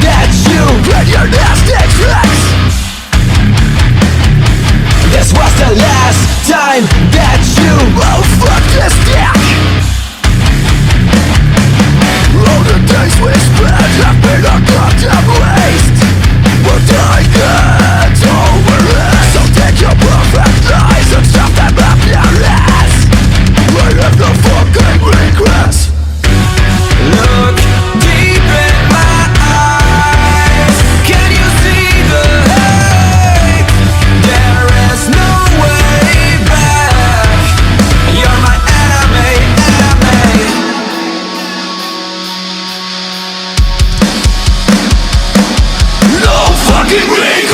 that you and your nasty tricks. This was the last time that you fuck this dick. All the days we spent have been a goddamn waste. We're dying it over it. So take your perfect lies and stuff them up your ass. I have no fucking regrets. Look deep in my eyes. Can you see the hate? There is no way back. You're my enemy, enemy. No fucking regrets.